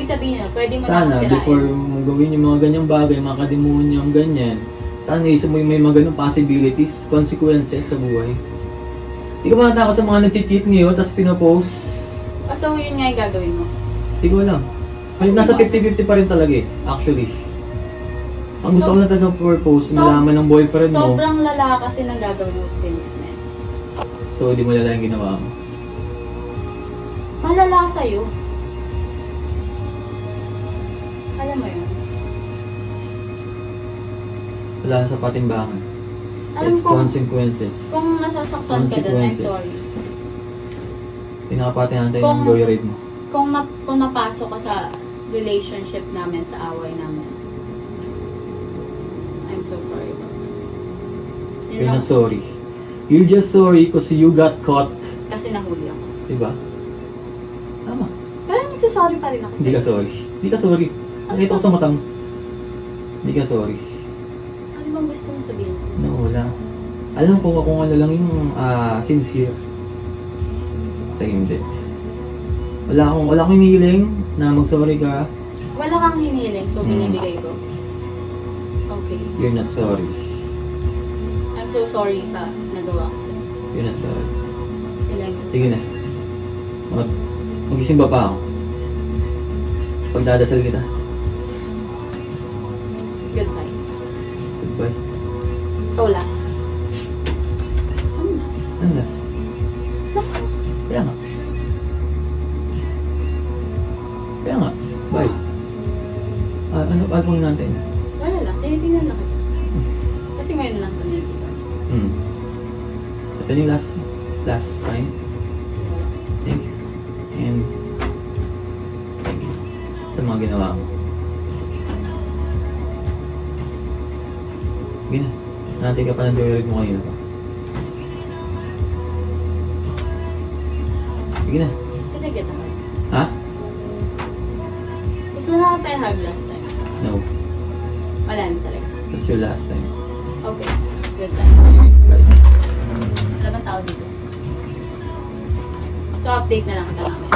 sabihin nyo, pwede mo na Sana, akong before sirain. mo gawin yung mga ganyang bagay, mga kademonyong ganyan, sana isip mo yung may mga ganong possibilities, consequences sa buhay. Di ka matakot sa mga nag-cheat ngayon, tapos pinapost. So, yun nga yung gagawin mo. Di ko alam. Ay, nasa 50-50 pa rin talaga eh, actually. Ang gusto ko na talaga purpose, malaman ng boyfriend mo. Sobrang lala kasi nang gagawin mo, Felix, man. So, di mo lala yung ginawa mo. Malala sa'yo. Alam mo yun? Wala na sa patimbangan. Alam It's kung, consequences. kung nasasaktan ka doon, I'm sorry. Pinakapati natin Kung- yung joyride mo. Kung napasok ka sa relationship namin, sa away namin, I'm so sorry. Yun You're lang. not sorry. You're just sorry because you got caught. Kasi nahuli ako. Diba? Tama. Pero nagsasorry pa rin ako. Hindi ka sorry. Hindi ka sorry. Nakita ko sa mata mo. Hindi ka sorry. Ano bang gusto mo sabihin? No, wala. Alam ko kung ano lang yung sincere. Sa hindi. Wala akong hinihiling na mag-sorry ka. Wala kang hinihiling, so binibigay ko. Okay. You're not sorry. I'm so sorry sa nagawa ko sa'yo. You're not sorry. Kailangan mo. Sige na. Mag-isimba pa ako. Pagdadasal kita. Goodbye. Goodbye. So last. Ano last? Ano last? Last. Kaya nga. Kaya nga. Bye. Ano pong natin? Wala lang. Tinitingnan lang kita. Kasi ngayon lang ito nakikita. Ito yung last time. Thank you. And thank you sa mga ginawa mo. Sige na. Natin ka pa ng joyride mo kanina pa. Sige na. Tinagyan ako. Ha? Gusto mo na tayo hug last time? No. Wala na talaga. That's your last time. Okay. Goodbye. Bye. Wala bang tao dito? So update na lang kita namin.